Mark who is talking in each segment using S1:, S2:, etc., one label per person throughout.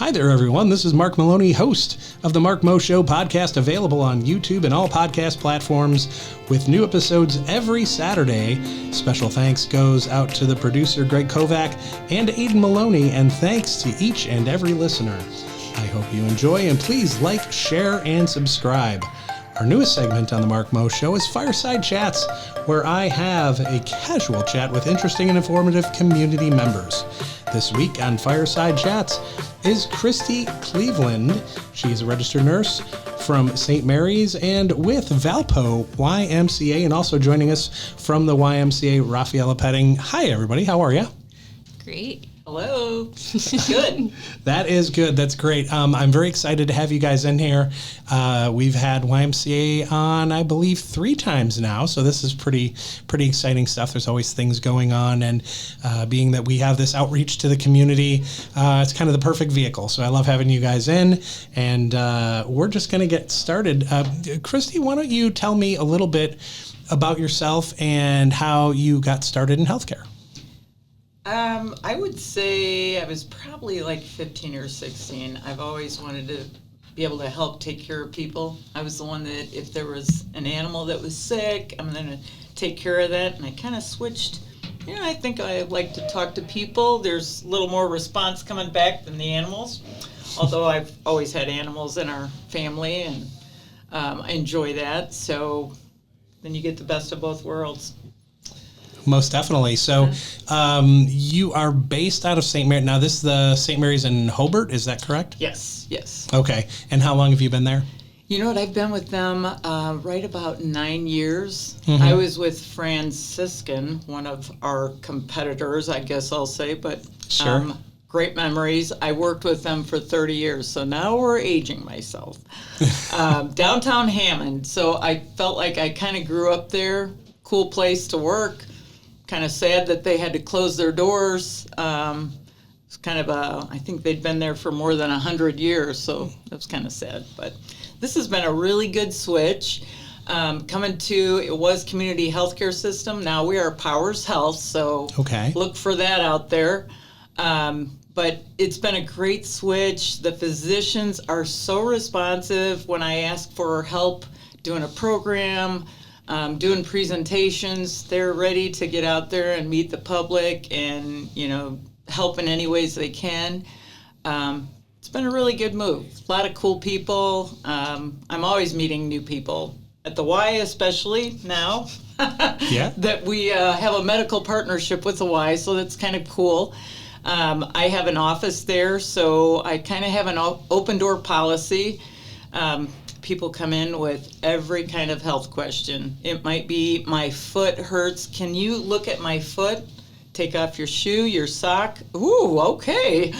S1: Hi there, everyone. This is Mark Maloney, host of the Mark Mo Show podcast, available on YouTube and all podcast platforms with new episodes every Saturday. Special thanks goes out to the producer, Greg Kovac, and Aiden Maloney, and thanks to each and every listener. I hope you enjoy, and please like, share, and subscribe. Our newest segment on the Mark Mo Show is Fireside Chats, where I have a casual chat with interesting and informative community members. This week on Fireside Chats is Christy Cleveland. She is a registered nurse from St. Mary's and with Valpo YMCA, and also joining us from the YMCA, Rafaela Petting. Hi, everybody. How are you?
S2: Great.
S3: Hello. Good.
S1: That is good. That's great. I'm very excited to have you guys in here. We've had YMCA on, I believe, 3 times now, so this is pretty exciting stuff. There's always things going on, and being that we have this outreach to the community, it's kind of the perfect vehicle. So I love having you guys in, and we're just going to get started. Christy, why don't you tell me a little bit about yourself and how you got started in healthcare?
S3: I would say I was probably like 15 or 16. I've always wanted to be able to help take care of people. I was the one that if there was an animal that was sick, I'm going to take care of that. And I kind of switched. I think I like to talk to people. There's a little more response coming back than the animals. Although I've always had animals in our family, and I enjoy that. So then you get the best of both worlds.
S1: Most definitely. So you are based out of St. Mary. Now, this is the St. Mary's in Hobart. Is that correct?
S3: Yes.
S1: Okay. And how long have you been there?
S3: You know what? I've been with them right about 9 years.
S1: Mm-hmm.
S3: I was with Franciscan, one of our competitors, I guess I'll say. But
S1: sure.
S3: Great memories. I worked with them for 30 years. So now we're aging myself. Downtown Hammond. So I felt like I kind of grew up there. Cool place to work. Kind of sad that they had to close their doors. It's kind of I think they'd been there for more than 100 years, so that was kind of sad. But this has been a really good switch. It was community healthcare system. Now we are Powers Health, so Look for that out there. But it's been a great switch. The physicians are so responsive when I ask for help doing a program, doing presentations. They're ready to get out there and meet the public and, help in any ways they can. It's been a really good move. A lot of cool people. I'm always meeting new people at the Y, especially now.
S1: Yeah.
S3: That we have a medical partnership with the Y, so that's kind of cool. I have an office there, so I kind of have an open door policy. People come in with every kind of health question. It might be, my foot hurts. Can you look at my foot? Take off your shoe, your sock. Ooh, okay.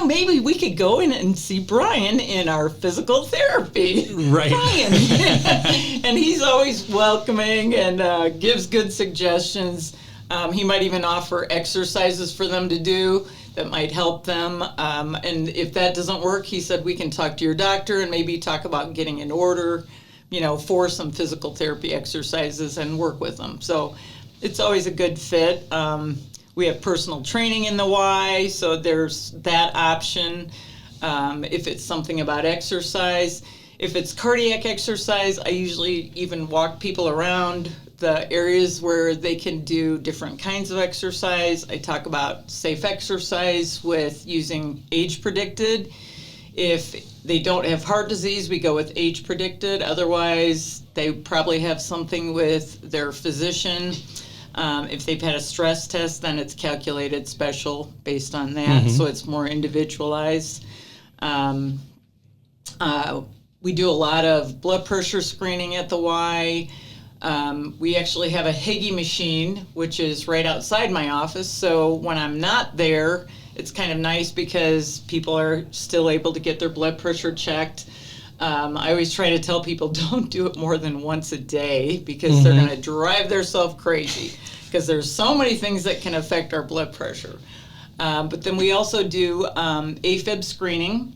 S3: Maybe we could go in and see Brian in our physical therapy.
S1: Right.
S3: Brian. And he's always welcoming and gives good suggestions. He might even offer exercises for them to do that might help them. And if that doesn't work, he said, we can talk to your doctor and maybe talk about getting an order, for some physical therapy exercises and work with them. So it's always a good fit. We have personal training in the Y, so there's that option. If it's something about exercise, if it's cardiac exercise, I usually even walk people around the areas where they can do different kinds of exercise. I talk about safe exercise with using age predicted. If they don't have heart disease, we go with age predicted. Otherwise, they probably have something with their physician. If they've had a stress test, then it's calculated special based on that. Mm-hmm. So it's more individualized. We do a lot of blood pressure screening at the Y. We actually have a Higgy machine, which is right outside my office. So when I'm not there, it's kind of nice because people are still able to get their blood pressure checked. I always try to tell people don't do it more than once a day because mm-hmm. they're going to drive themselves crazy because there's so many things that can affect our blood pressure. But then we also do AFib screening.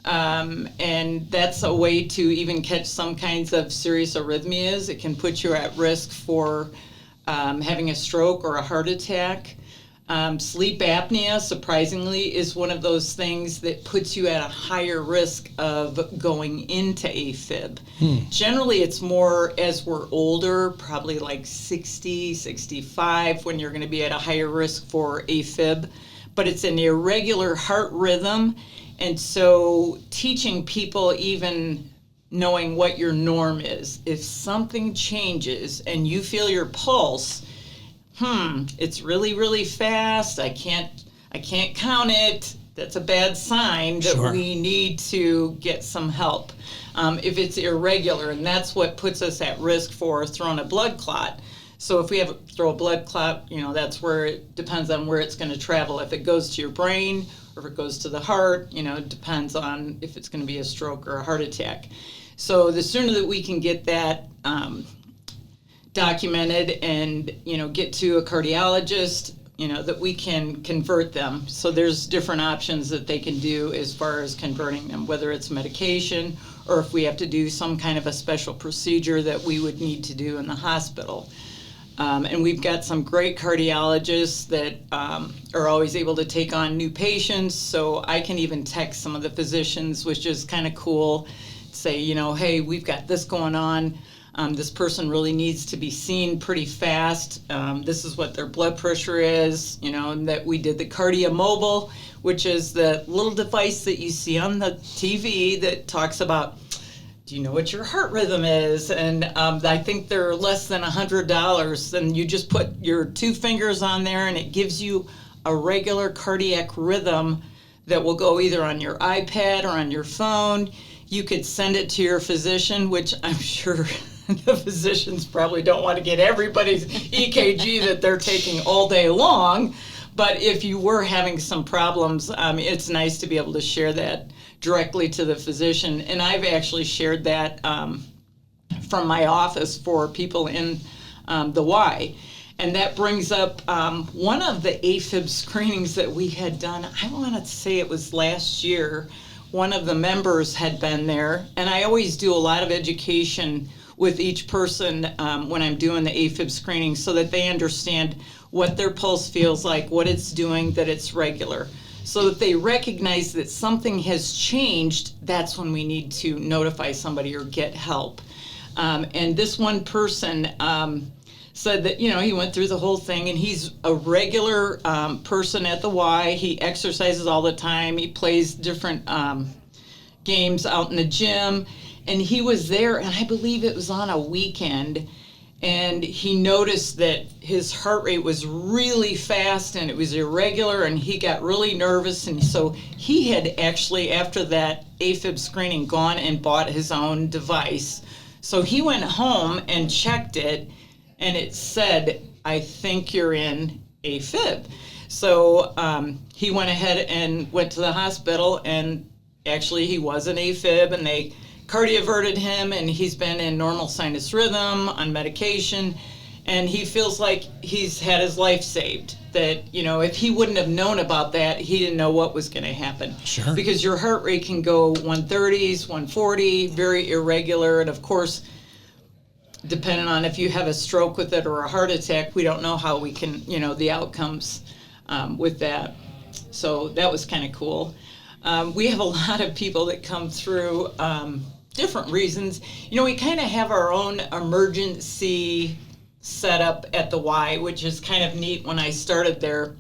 S3: And that's a way to even catch some kinds of serious arrhythmias. It can put you at risk for having a stroke or a heart attack. Sleep apnea, surprisingly, is one of those things that puts you at a higher risk of going into AFib. Generally, it's more as we're older, probably like 60, 65, when you're going to be at a higher risk for AFib. But it's an irregular heart rhythm. And so teaching people, even knowing what your norm is, if something changes and you feel your pulse, it's really, really fast, I can't count it, that's a bad sign that we need to get some help. If it's irregular, and that's what puts us at risk for throwing a blood clot. So if we throw a blood clot, that's where it depends on where it's going to travel. If it goes to your brain or if it goes to the heart, it depends on if it's going to be a stroke or a heart attack. So the sooner that we can get that documented and get to a cardiologist, that we can convert them. So there's different options that they can do as far as converting them, whether it's medication or if we have to do some kind of a special procedure that we would need to do in the hospital. And we've got some great cardiologists that are always able to take on new patients. So I can even text some of the physicians, which is kind of cool. Say, hey, we've got this going on. This person really needs to be seen pretty fast. This is what their blood pressure is, and that we did the Cardia Mobile, which is the little device that you see on the TV that talks about, do you know what your heart rhythm is? And I think they're less than $100. And you just put your 2 fingers on there and it gives you a regular cardiac rhythm that will go either on your iPad or on your phone. You could send it to your physician, which I'm sure the physicians probably don't want to get everybody's EKG that they're taking all day long. But if you were having some problems, it's nice to be able to share that directly to the physician. And I've actually shared that from my office for people in the Y. And that brings up one of the AFib screenings that we had done. I want to say it was last year. One of the members had been there. And I always do a lot of education with each person when I'm doing the AFib screening so that they understand what their pulse feels like, what it's doing, that it's regular. So that they recognize that something has changed, that's when we need to notify somebody or get help. And this one person said that, he went through the whole thing and he's a regular person at the Y. He exercises all the time. He plays different games out in the gym. And he was there, and I believe it was on a weekend, and he noticed that his heart rate was really fast and it was irregular, and he got really nervous. And so he had actually, after that AFib screening, gone and bought his own device. So he went home and checked it, and it said, I think you're in AFib. So he went ahead and went to the hospital, and actually he was in AFib, and they cardioverted him, and he's been in normal sinus rhythm on medication, and he feels like he's had his life saved. That, if he wouldn't have known about that, he didn't know what was going to happen.
S1: Sure. Because
S3: your heart rate can go 130s, 140, very irregular, and of course, depending on if you have a stroke with it or a heart attack, we don't know how we can, the outcomes with that. So that was kind of cool. We have a lot of people that come through different reasons. We kind of have our own emergency setup at the Y, which is kind of neat. When I started there,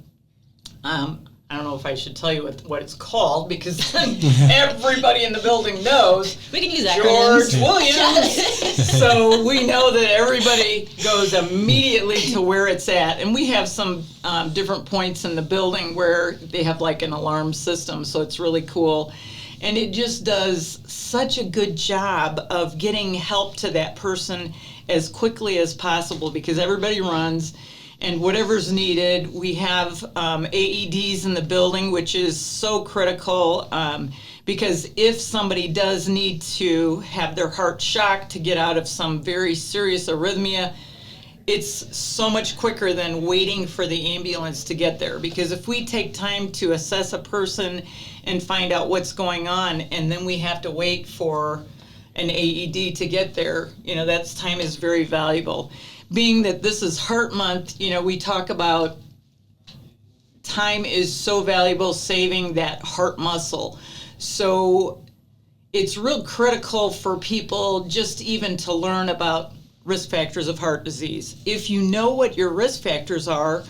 S3: I don't know if I should tell you what it's called, because then everybody in the building knows.
S2: We can use that.
S3: George Williams. So we know that everybody goes immediately to where it's at. And we have some different points in the building where they have like an alarm system, so it's really cool. And it just does such a good job of getting help to that person as quickly as possible, because everybody runs. And whatever's needed, we have AEDs in the building, which is so critical, because if somebody does need to have their heart shocked to get out of some very serious arrhythmia, it's so much quicker than waiting for the ambulance to get there. Because if we take time to assess a person and find out what's going on, and then we have to wait for an AED to get there, that time is very valuable. Being that this is Heart Month, we talk about time is so valuable, saving that heart muscle. So it's real critical for people just even to learn about risk factors of heart disease. If you know what your risk factors are,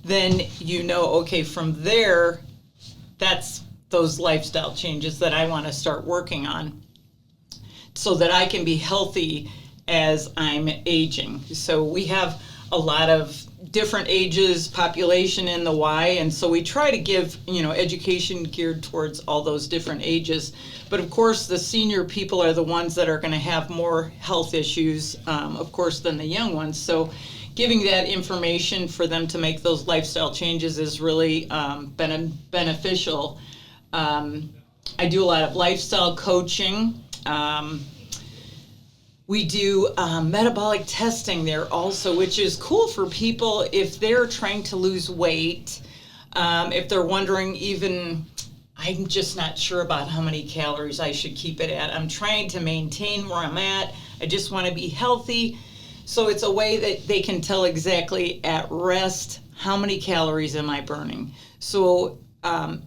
S3: then you know, okay, from there, that's those lifestyle changes that I want to start working on so that I can be healthy as I'm aging. So we have a lot of different ages, population in the Y, and so we try to give, education geared towards all those different ages. But of course, the senior people are the ones that are going to have more health issues, of course, than the young ones. So giving that information for them to make those lifestyle changes is really beneficial. I do a lot of lifestyle coaching. We do metabolic testing there also, which is cool for people if they're trying to lose weight, if they're wondering even, I'm just not sure about how many calories I should keep it at. I'm trying to maintain where I'm at. I just want to be healthy. So it's a way that they can tell exactly at rest how many calories am I burning. So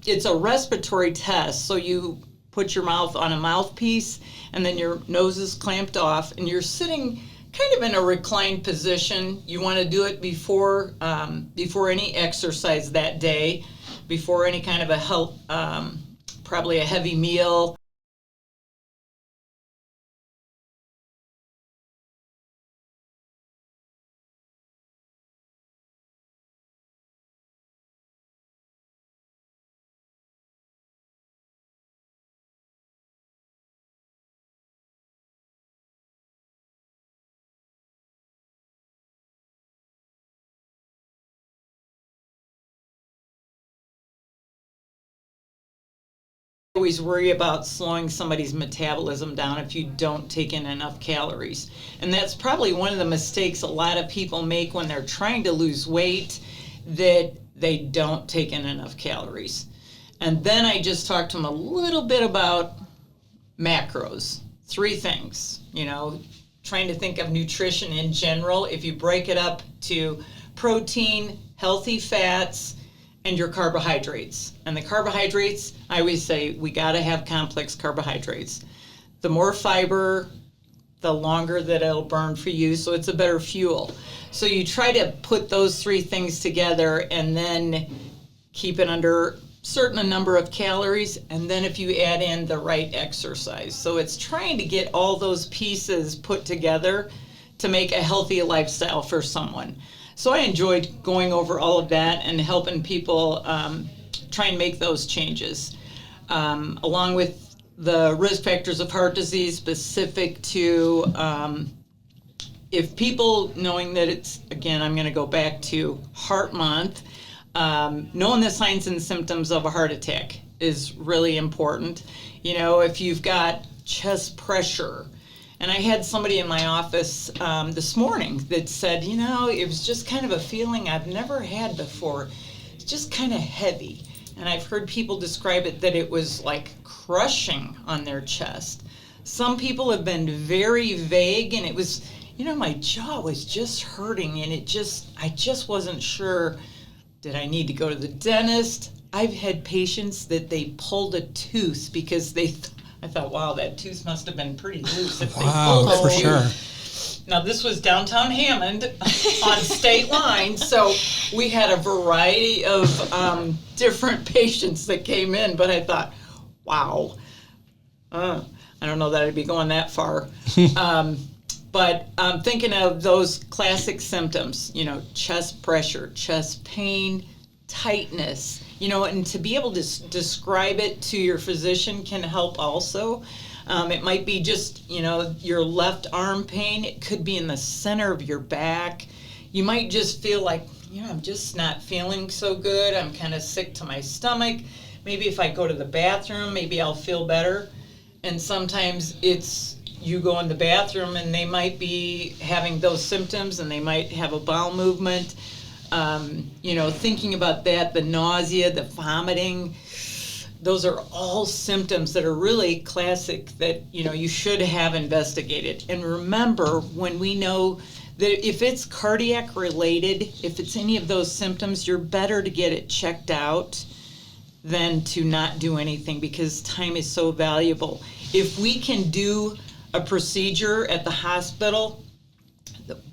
S3: it's a respiratory test. So you put your mouth on a mouthpiece and then your nose is clamped off and you're sitting kind of in a reclined position. You want to do it before any exercise that day, before any kind of probably a heavy meal. Always worry about slowing somebody's metabolism down if you don't take in enough calories. And that's probably one of the mistakes a lot of people make when they're trying to lose weight, that they don't take in enough calories. And then I just talked to them a little bit about macros. 3 things, trying to think of nutrition in general. If you break it up to protein, healthy fats, and your carbohydrates. And the carbohydrates, I always say, we got to have complex carbohydrates. The more fiber, the longer that it'll burn for you, so it's a better fuel. So you try to put those 3 things together and then keep it under certain number of calories, and then if you add in the right exercise. So it's trying to get all those pieces put together to make a healthy lifestyle for someone. So I enjoyed going over all of that and helping people try and make those changes. Along with the risk factors of heart disease specific to if people, knowing that it's, again, I'm going to go back to Heart Month, knowing the signs and symptoms of a heart attack is really important. If you've got chest pressure, and I had somebody in my office this morning that said, it was just kind of a feeling I've never had before. It's just kind of heavy. And I've heard people describe it that it was like crushing on their chest. Some people have been very vague, and it was, my jaw was just hurting, and I just wasn't sure, did I need to go to the dentist? I've had patients that they pulled a tooth because I thought, wow, that tooth must have been pretty loose if they pulled it.
S1: For sure.
S3: Now, this was downtown Hammond on state line, so we had a variety of different patients that came in, but I thought, wow, I don't know that I'd be going that far. But thinking of those classic symptoms, chest pressure, chest pain, tightness, and to be able to describe it to your physician can help also. It might be just, your left arm pain. It could be in the center of your back. You might just feel like, I'm just not feeling so good. I'm kind of sick to my stomach. Maybe if I go to the bathroom, maybe I'll feel better. And sometimes it's you go in the bathroom and they might be having those symptoms and they might have a bowel movement. Thinking about that, the nausea, the vomiting, those are all symptoms that are really classic that, you should have investigated. And remember, when we know that if it's cardiac related, if it's any of those symptoms, you're better to get it checked out than to not do anything, because time is so valuable. If we can do a procedure at the hospital,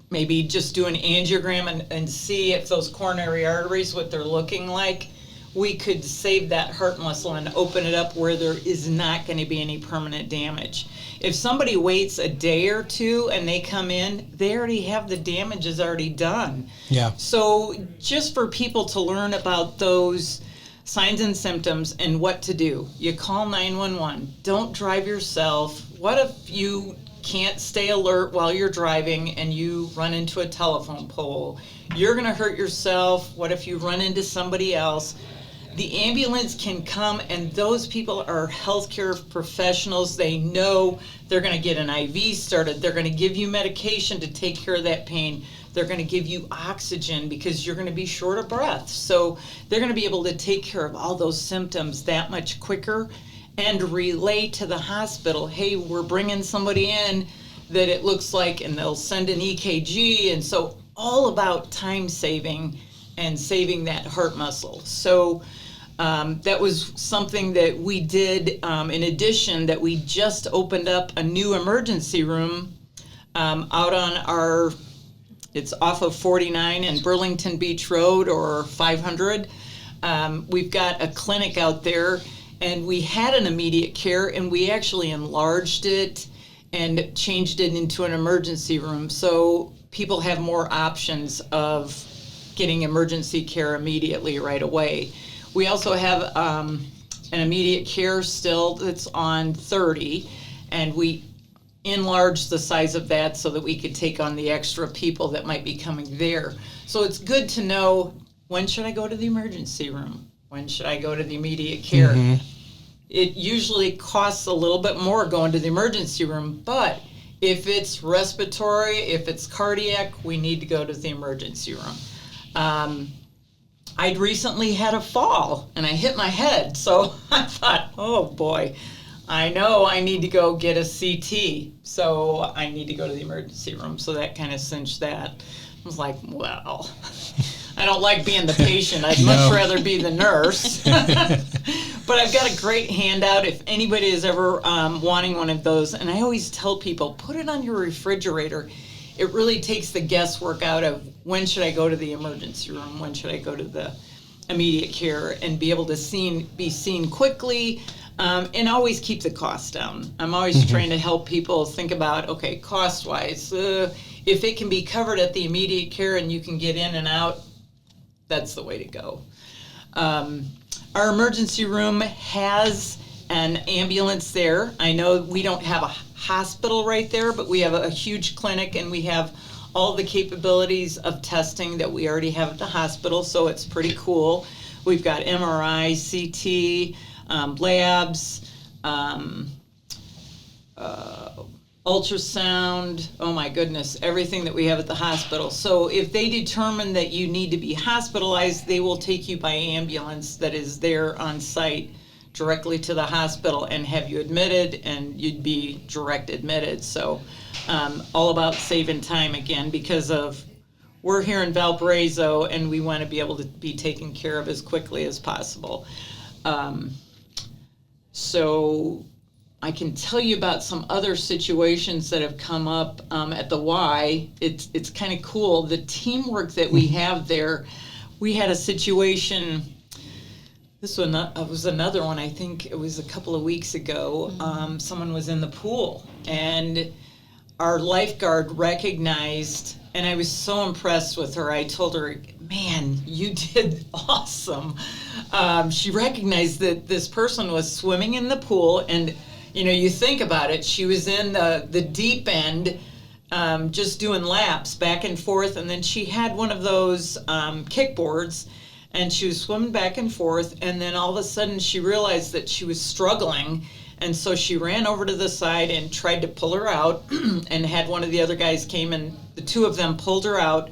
S3: maybe just do an angiogram and see if those coronary arteries, what they're looking like, we could save that heart muscle and open it up where there is not going to be any permanent damage. If somebody waits a day or two and they come in, they already have the damage is already done.
S1: Yeah.
S3: So just for people to learn about those signs and symptoms and what to do, you call 911. Don't drive yourself. What if you can't stay alert while you're driving and you run into a telephone pole? You're going to hurt yourself. What if you run into somebody else? The ambulance can come, and those people are healthcare professionals. They know they're going to get an IV started. They're going to give you medication to take care of that pain. They're going to give you oxygen because you're going to be short of breath. So they're going to be able to take care of all those symptoms that much quicker and relay to the hospital, hey, we're bringing somebody in that it looks like, and they'll send an EKG. And so all about time saving and saving that heart muscle. So that was something that we did. In addition, that we just opened up a new emergency room out on it's off of 49 and Burlington Beach Road, or 500. We've got a clinic out there, and we had an immediate care, and we actually enlarged it and changed it into an emergency room. So people have more options of getting emergency care immediately right away. We also have an immediate care still that's on 30, and we enlarged the size of that so that we could take on the extra people that might be coming there. So it's good to know, when should I go to the emergency room? When should I go to the immediate care? Mm-hmm. It usually costs a little bit more going to the emergency room, but if it's respiratory, if it's cardiac, we need to go to the emergency room. I'd recently had a fall and I hit my head, so I thought, oh boy, I know I need to go get a CT, so I need to go to the emergency room. So that kind of cinched that. I was like, well, I don't like being the patient. I'd much rather be the nurse. But I've got a great handout if anybody is ever wanting one of those. And I always tell people, put it on your refrigerator. It really takes the guesswork out of, when should I go to the emergency room? When should I go to the immediate care? And be able to be seen quickly, and always keep the cost down. I'm always trying to help people think about, okay, cost-wise, if it can be covered at the immediate care and you can get in and out, that's the way to go. Our emergency room has an ambulance there. I know we don't have a hospital right there, but we have a huge clinic, and we have all the capabilities of testing that we already have at the hospital, so it's pretty cool. We've got MRI, CT, labs, ultrasound, oh my goodness, everything that we have at the hospital. So if they determine that you need to be hospitalized, they will take you by ambulance that is there on site directly to the hospital and have you admitted, and you'd be direct admitted. So all about saving time again, because we're here in Valparaiso and we want to be able to be taken care of as quickly as possible. So I can tell you about some other situations that have come up at the Y. It's kind of cool. The teamwork that we have there. We had a situation. This one was another one. I think it was a couple of weeks ago. Someone was in the pool, and our lifeguard recognized, and I was so impressed with her. I told her, man, you did awesome. She recognized that this person was swimming in the pool, and you think about it, she was in the deep end, just doing laps back and forth, and then she had one of those kickboards, and she was swimming back and forth, and then all of a sudden she realized that she was struggling, and so she ran over to the side and tried to pull her out, and had one of the other guys came, and the two of them pulled her out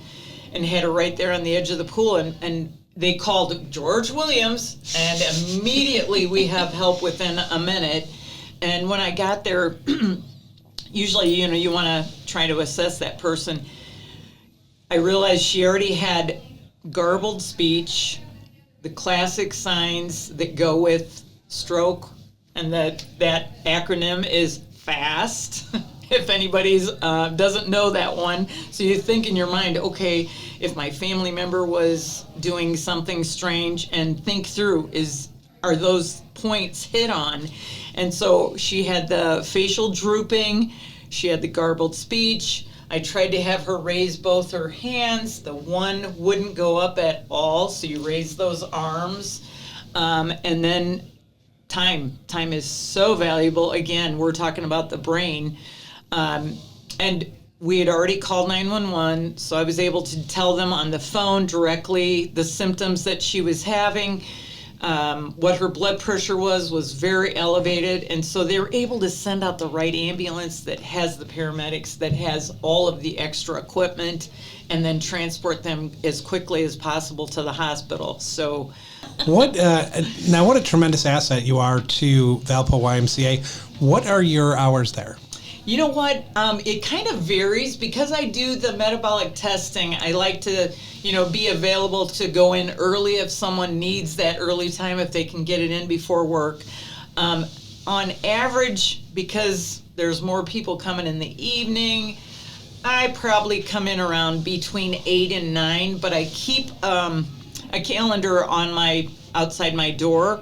S3: and had her right there on the edge of the pool, and they called George Williams, and immediately we have help within a minute. And when I got there, usually, you want to try to assess that person. I realized she already had garbled speech, the classic signs that go with stroke, and that acronym is FAST. If anybody's doesn't know that one. So you think in your mind, okay, if my family member was doing something strange, and think through, are those points hit on? And so she had the facial drooping, she had the garbled speech. I tried to have her raise both her hands. The one wouldn't go up at all, so you raise those arms. And then time. Time is so valuable. Again, we're talking about the brain. And we had already called 911, so I was able to tell them on the phone directly the symptoms that she was having. What her blood pressure was very elevated, and so they were able to send out the right ambulance that has the paramedics, that has all of the extra equipment, and then transport them as quickly as possible to the hospital. So,
S1: what a tremendous asset you are to Valpo YMCA. What are your hours there?
S3: You know what? It kind of varies because I do the metabolic testing. I like to, be available to go in early if someone needs that early time, if they can get it in before work. On average, because there's more people coming in the evening, I probably come in around between 8 and 9, but I keep a calendar on outside my door.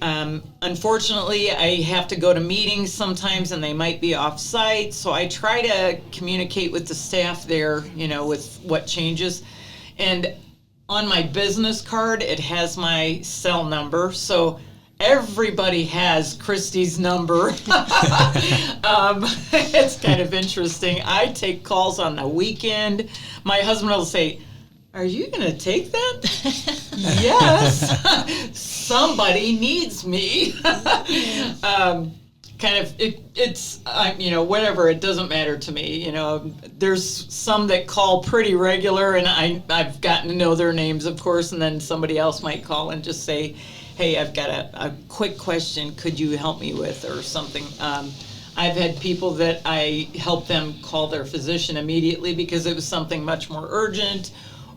S3: Unfortunately, I have to go to meetings sometimes, and they might be off site, so I try to communicate with the staff there, with what changes. And on my business card, it has my cell number, so everybody has Christy's number. It's kind of interesting. I take calls on the weekend. My husband will say, "Are you going to take that?" Yes. Somebody needs me. Whatever, it doesn't matter to me. There's some that call pretty regular, and I've gotten to know their names, of course, and then somebody else might call and just say, "Hey, I've got a quick question, could you help me with," or something. I've had people that I help them call their physician immediately because it was something much more urgent.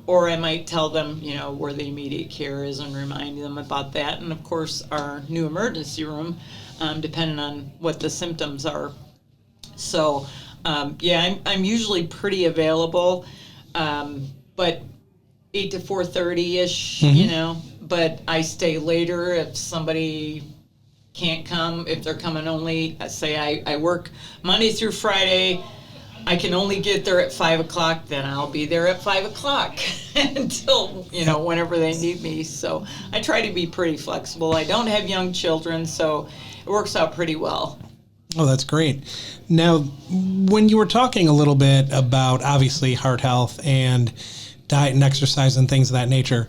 S3: Or I might tell them, where the immediate care is and remind them about that. And of course, our new emergency room, depending on what the symptoms are. So, I'm usually pretty available, but 8 to 4:30-ish, But I stay later if somebody can't come. If they're coming only, say I work Monday through Friday, I can only get there at 5 o'clock, then I'll be there at 5 o'clock until, whenever they need me. So I try to be pretty flexible. I don't have young children, so it works out pretty well.
S1: Oh, that's great. Now, when you were talking a little bit about, obviously, heart health and diet and exercise and things of that nature,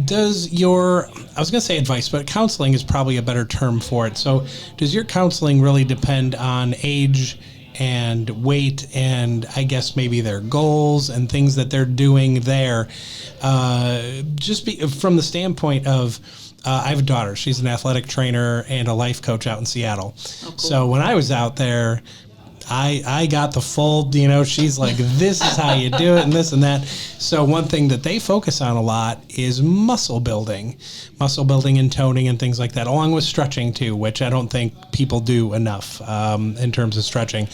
S1: does I was going to say advice, but counseling is probably a better term for it. So does your counseling really depend on age and weight, and I guess maybe their goals and things that they're doing there? From the standpoint of, I have a daughter. She's an athletic trainer and a life coach out in Seattle. Oh, cool. So when I was out there, I got the full, she's like, this is how you do it and this and that. So one thing that they focus on a lot is muscle building and toning and things like that, along with stretching too, which I don't think people do enough in terms of stretching.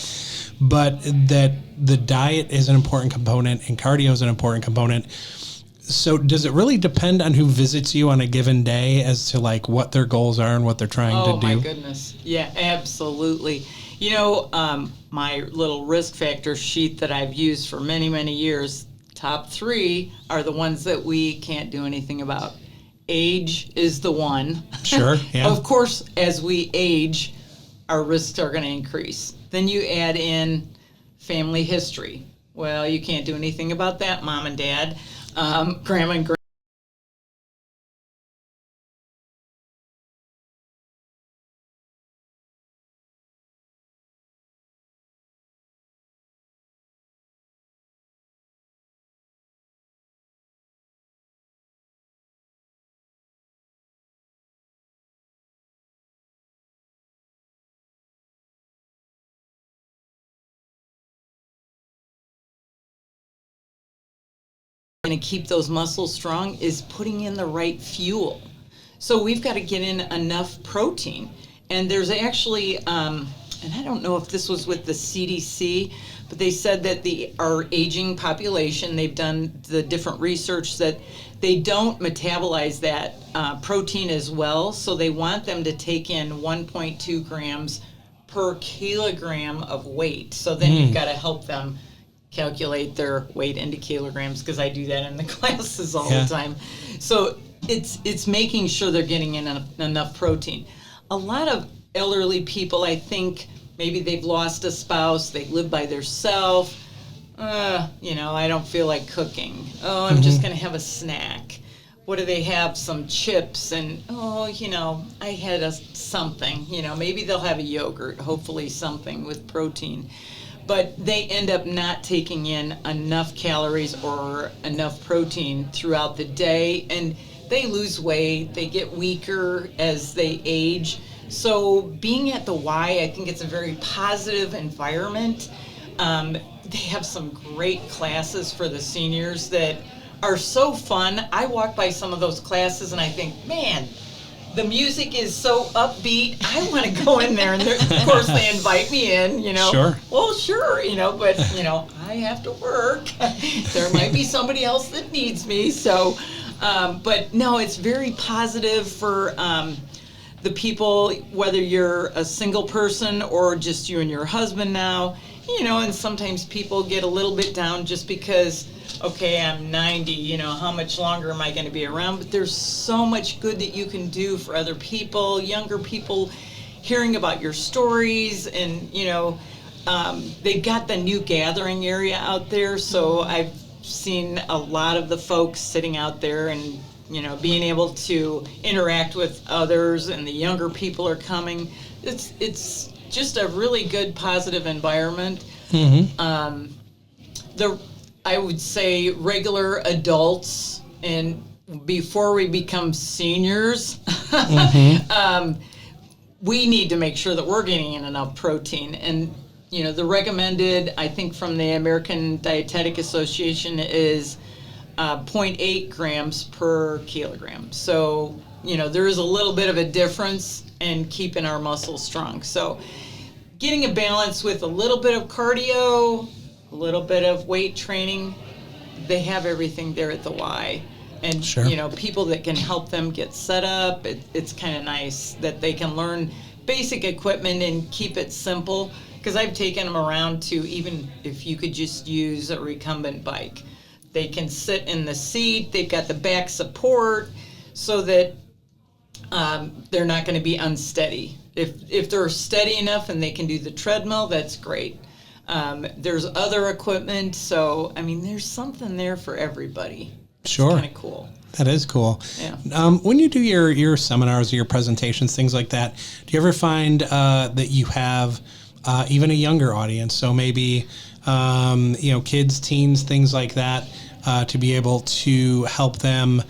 S1: But that the diet is an important component and cardio is an important component. So does it really depend on who visits you on a given day as to like what their goals are and what they're trying to do? Oh my
S3: goodness. Yeah, absolutely. My little risk factor sheet that I've used for many, many years, top 3 are the ones that we can't do anything about. Age is the one.
S1: Sure, yeah.
S3: Of course, as we age, our risks are going to increase. Then you add in family history. Well, you can't do anything about that, mom and dad, grandma and going to keep those muscles strong is putting in the right fuel. So we've got to get in enough protein. And there's actually, and I don't know if this was with the CDC, but they said that our aging population, they've done the different research that they don't metabolize that protein as well. So they want them to take in 1.2 grams per kilogram of weight. So then you've got to help them calculate their weight into kilograms, because I do that in the classes all the time. So it's making sure they're getting in enough protein. A lot of elderly people, I think, maybe they've lost a spouse, they live by themselves. I don't feel like cooking. Oh, I'm just going to have a snack. What do they have? Some chips, and I had something. Maybe they'll have a yogurt, hopefully something with protein. But they end up not taking in enough calories or enough protein throughout the day, and they lose weight, they get weaker as they age. So being at the Y, I think it's a very positive environment. They have some great classes for the seniors that are so fun. I walk by some of those classes and I think, man, the music is so upbeat. I want to go in there. And of course, they invite me in,
S1: Sure.
S3: Well, sure, but, I have to work. There might be somebody else that needs me. So, but no, it's very positive for the people, whether you're a single person or just you and your husband now, and sometimes people get a little bit down just because, okay, I'm 90, how much longer am I going to be around? But there's so much good that you can do for other people, younger people, hearing about your stories, and, they've got the new gathering area out there, so I've seen a lot of the folks sitting out there and, being able to interact with others, and the younger people are coming. It's just a really good, positive environment. I would say regular adults, and before we become seniors, we need to make sure that we're getting in enough protein. And, the recommended, I think, from the American Dietetic Association is 0.8 grams per kilogram. So, there is a little bit of a difference in keeping our muscles strong. So getting a balance with a little bit of cardio, a little bit of weight training, they have everything there at the Y. And,
S1: sure.
S3: People that can help them get set up, it's kind of nice that they can learn basic equipment and keep it simple. Because I've taken them around to, even if you could just use a recumbent bike. They can sit in the seat, they've got the back support, so that they're not going to be unsteady. If they're steady enough and they can do the treadmill, that's great. There's other equipment, so, there's something there for everybody.
S1: Sure.
S3: It's kind of cool.
S1: That is cool.
S3: Yeah.
S1: When you do your seminars or your presentations, things like that, do you ever find that you have even a younger audience? So maybe, kids, teens, things like that, to be able to help them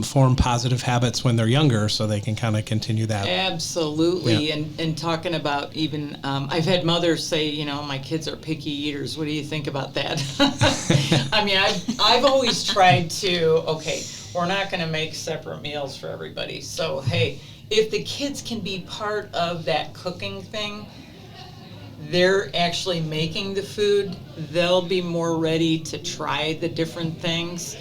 S1: form positive habits when they're younger, so they can kind of continue that.
S3: Absolutely.
S1: Yeah.
S3: And talking about even, I've had mothers say, my kids are picky eaters. What do you think about that? I've always tried to, okay, we're not going to make separate meals for everybody. So, hey, if the kids can be part of that cooking thing, they're actually making the food, they'll be more ready to try the different things.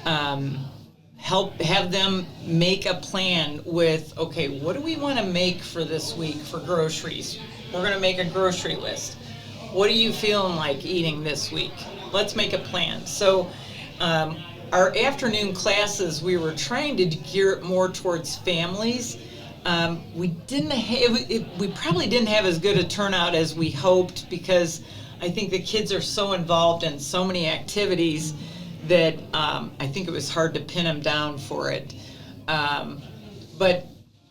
S3: Have them make a plan with, okay, what do we want to make for this week for groceries? We're going to make a grocery list. What are you feeling like eating this week? Let's make a plan. So our afternoon classes, we were trying to gear it more towards families. We probably didn't have as good a turnout as we hoped, because I think the kids are so involved in so many activities that I think it was hard to pin them down for it. But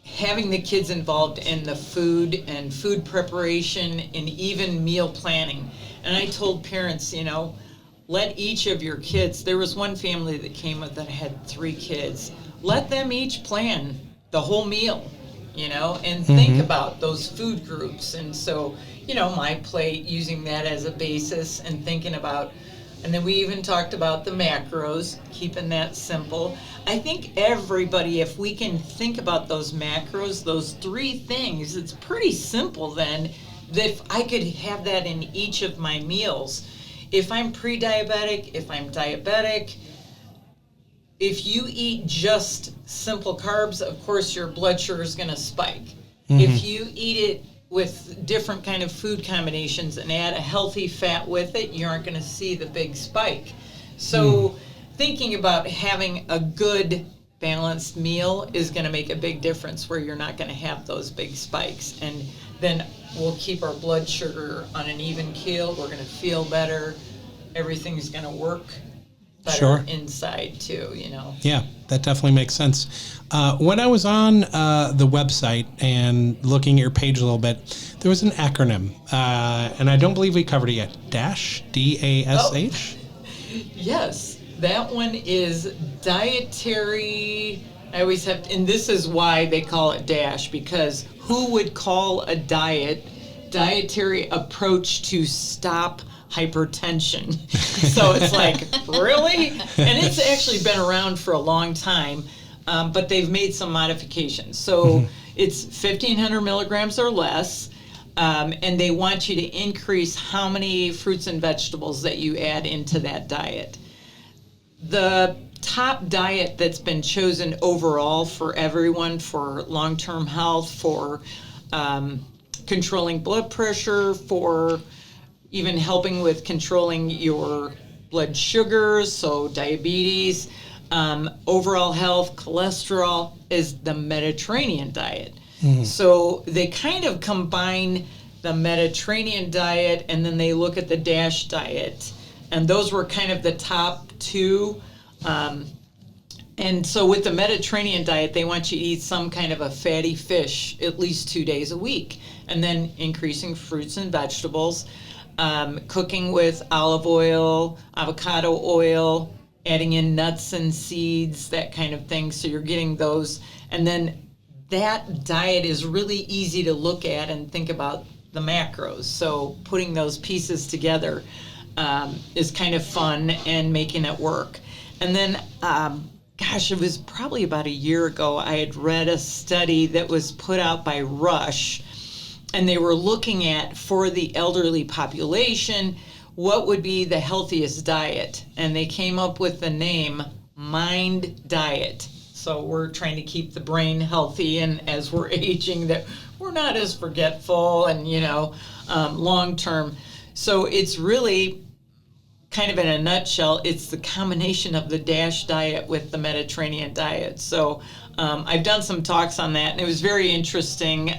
S3: having the kids involved in the food and food preparation and even meal planning. And I told parents, let each of your kids, there was one family that came with that had 3 kids, let them each plan the whole meal, and think about those food groups. And so, my plate, using that as a basis and thinking about, And then we even talked about the macros, keeping that simple. I think everybody, if we can think about those macros, those 3 things, it's pretty simple then. If I could have that in each of my meals. If I'm pre-diabetic, if I'm diabetic, if you eat just simple carbs, of course your blood sugar is going to spike. If you eat it with different kind of food combinations and add a healthy fat with it, you aren't going to see the big spike. So thinking about having a good balanced meal is going to make a big difference where you're not going to have those big spikes. And then we'll keep our blood sugar on an even keel. We're going to feel better. Everything's going to work better inside too, you know.
S1: Yeah, that definitely makes sense. When I was on the website and looking at your page a little bit, there was an acronym, and I don't believe we covered it yet. DASH, D-A-S-H?
S3: Oh. Yes, that one is dietary. I always have to, and this is why they call it DASH, because who would call a dietary approach to stop hypertension? So it's like, really? And it's actually been around for a long time, but they've made some modifications. So it's 1,500 milligrams or less, and they want you to increase how many fruits and vegetables that you add into that diet. The top diet that's been chosen overall for everyone for long-term health, for controlling blood pressure, for even helping with controlling your blood sugars, so diabetes, overall health, cholesterol, is the Mediterranean diet. So they kind of combine the Mediterranean diet and then they look at the DASH diet. And those were kind of the top 2. And so with the Mediterranean diet, they want you to eat some kind of a fatty fish at least 2 days a week. And then increasing fruits and vegetables. Cooking with olive oil, avocado oil, adding in nuts and seeds, that kind of thing. So you're getting those. And then that diet is really easy to look at and think about the macros. So putting those pieces together is kind of fun and making it work. And then, it was probably about a year ago, I had read a study that was put out by Rush. And they were looking at, for the elderly population, what would be the healthiest diet. And they came up with the name Mind Diet. So we're trying to keep the brain healthy, and as we're aging, that we're not as forgetful and, long term. So it's really kind of in a nutshell, it's the combination of the DASH diet with the Mediterranean diet. So I've done some talks on that, and it was very interesting.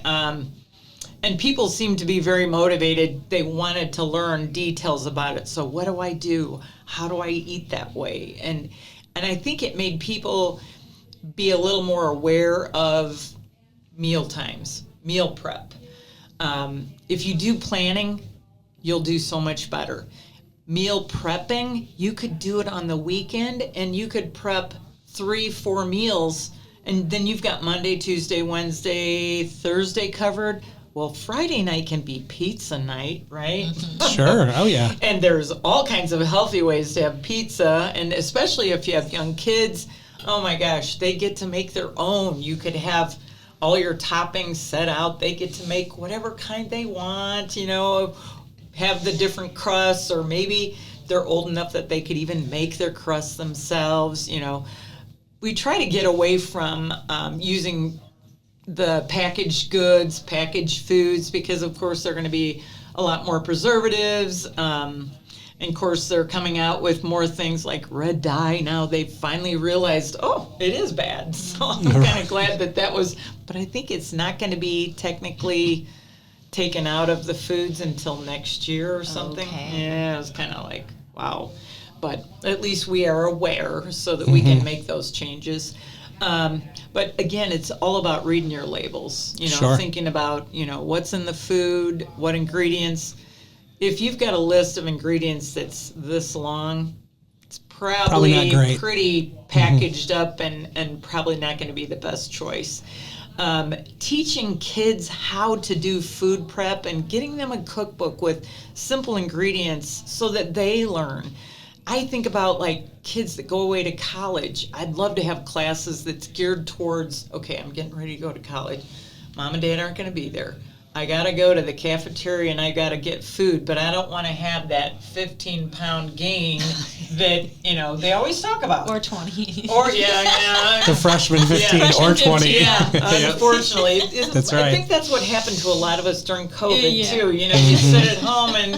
S3: And people seemed to be very motivated. They wanted to learn details about it. So what do I do? How do I eat that way? And I think it made people be a little more aware of meal times, meal prep. If you do planning, you'll do so much better. Meal prepping, you could do it on the weekend, and you could prep 3-4 meals, and then you've got Monday, Tuesday, Wednesday, Thursday covered. Well, Friday night can be pizza night, right?
S1: Sure. Oh, yeah.
S3: And there's all kinds of healthy ways to have pizza. And especially if you have young kids, oh my gosh, they get to make their own. You could have all your toppings set out. They get to make whatever kind they want, have the different crusts, or maybe they're old enough that they could even make their crusts themselves. We try to get away from using the packaged goods, packaged foods, because of course they're going to be a lot more preservatives. And of course they're coming out with more things like red dye. Now they've finally realized, it is bad. So I'm kind of glad that was, but I think it's not going to be technically taken out of the foods until next year or something. Okay. Yeah, it was kind of like, wow. But at least we are aware so that we can make those changes. But again, it's all about reading your labels, thinking about, what's in the food, what ingredients. If you've got a list of ingredients that's this long, it's probably
S1: not great.
S3: Pretty packaged up and probably not going to be the best choice. Teaching kids how to do food prep and getting them a cookbook with simple ingredients so that they learn. I think about like kids that go away to college. I'd love to have classes that's geared towards, okay, I'm getting ready to go to college. Mom and Dad aren't going to be there. I got to go to the cafeteria and I got to get food, but I don't want to have that 15-pound gain that, they always talk about.
S2: Or 20.
S3: Or, yeah.
S1: The freshman 15 or 20.
S3: Yeah, unfortunately.
S1: That's right.
S3: I think that's what happened to a lot of us during COVID, too. You sit at home and,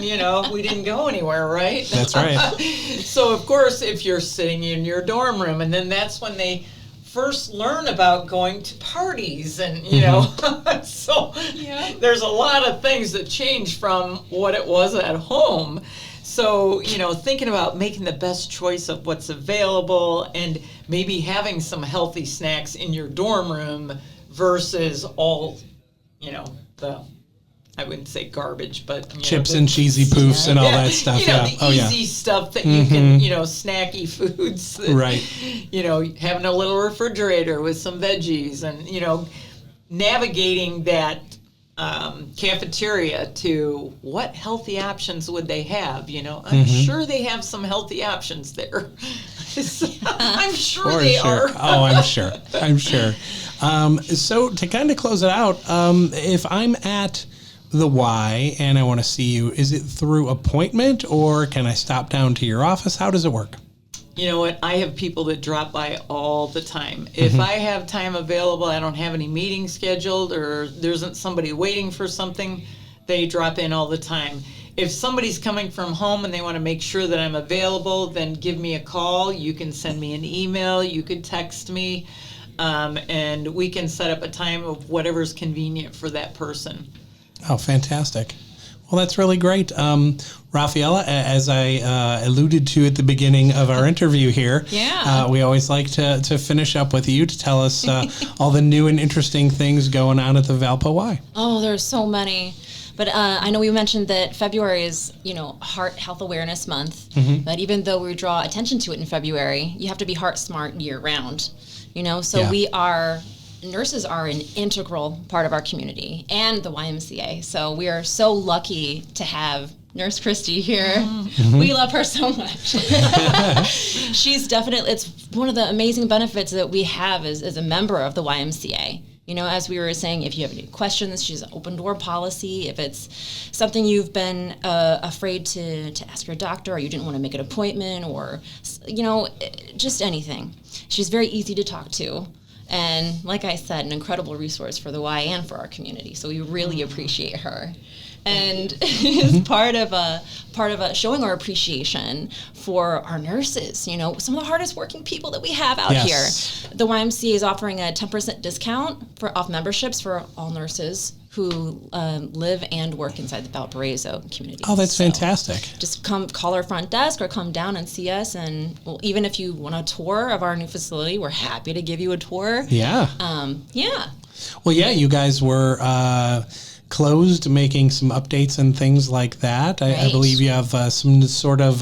S3: we didn't go anywhere, right?
S1: That's right.
S3: So, of course, if you're sitting in your dorm room, and then that's when they first learn about going to parties and so there's a lot of things that change from what it was at home. So thinking about making the best choice of what's available and maybe having some healthy snacks in your dorm room versus all the, I wouldn't say garbage, but
S1: chips and cheesy poofs and all that stuff.
S3: The easy stuff that you can, snacky foods. That,
S1: right.
S3: Having a little refrigerator with some veggies and, navigating that cafeteria to what healthy options would they have? I'm sure they have some healthy options there. I'm sure they are.
S1: Oh, I'm sure. So to kind of close it out, if I'm at the Y and I want to see you, is it through appointment or can I stop down to your office? How does it work?
S3: You know what? I have people that drop by all the time. If I have time available, I don't have any meetings scheduled or there isn't somebody waiting for something, they drop in all the time. If somebody's coming from home and they want to make sure that I'm available, then give me a call. You can send me an email. You could text me. And we can set up a time of whatever's convenient for that person.
S1: Oh, fantastic. Well, that's really great. Rafaela, as I alluded to at the beginning of our interview here, we always like to finish up with you to tell us all the new and interesting things going on at the Valpo Y.
S2: Oh, there's so many. But I know we mentioned that February is, Heart Health Awareness Month. But even though we draw attention to it in February, you have to be heart smart year round. So nurses are an integral part of our community and the YMCA. So we are so lucky to have Nurse Christy here. We love her so much. She's definitely, it's one of the amazing benefits that we have as a member of the YMCA. As we were saying, if you have any questions, she's an open door policy. If it's something you've been afraid to ask your doctor or you didn't want to make an appointment or, just anything. She's very easy to talk to. And like I said, an incredible resource for the Y and for our community. So we really appreciate her. And as part of showing our appreciation for our nurses, some of the hardest working people that we have out here. The YMCA is offering a 10% discount off memberships for all nurses who live and work inside the Valparaiso community.
S1: Oh, that's fantastic.
S2: Just call our front desk or come down and see us. And even if you want a tour of our new facility, we're happy to give you a tour.
S1: Yeah. Well, you guys were closed, making some updates and things like that. I believe you have some sort of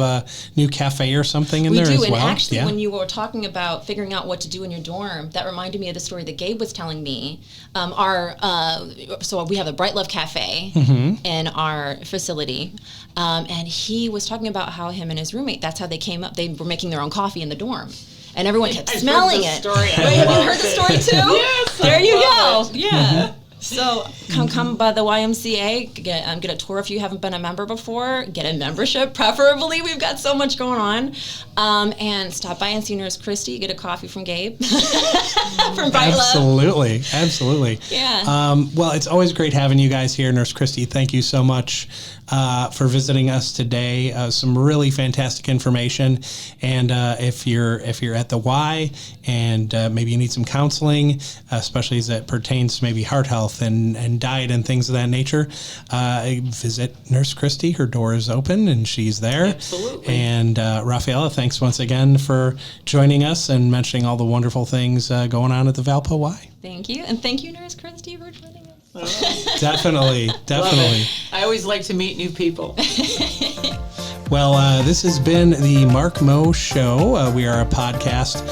S1: new cafe or something in there as well. We do, and
S2: actually when you were talking about figuring out what to do in your dorm, that reminded me of the story that Gabe was telling me. So we have the Bright Love Cafe in our facility, and he was talking about how him and his roommate, that's how they came up. They were making their own coffee in the dorm. And everyone kept smelling it. Have you heard the story too?
S3: Yes.
S2: There you go. Yeah. So come by the YMCA, get a tour if you haven't been a member before, get a membership, preferably. We've got so much going on. And stop by and see Nurse Christy, get a coffee from Gabe. From Bright Love.
S1: Absolutely.
S2: Yeah.
S1: Well, it's always great having you guys here. Nurse Christy, thank you so much for visiting us today. Some really fantastic information. And if you're at the Y and maybe you need some counseling, especially as it pertains to maybe heart health and diet and things of that nature, visit Nurse Christy. Her door is open and she's there.
S3: Absolutely.
S1: And Rafaela, thanks once again for joining us and mentioning all the wonderful things going on at the Valpo Y.
S2: Thank you. And thank you, Nurse Christy, for joining us.
S1: Definitely.
S3: I always like to meet new people.
S1: Well, this has been the Mark Mo Show. We are a podcast.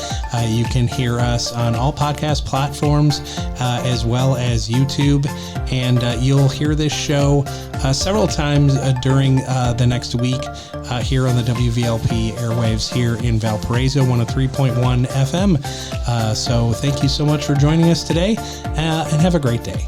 S1: You can hear us on all podcast platforms as well as YouTube. And you'll hear this show several times during the next week here on the WVLP airwaves here in Valparaiso, 103.1 FM. So thank you so much for joining us today and have a great day.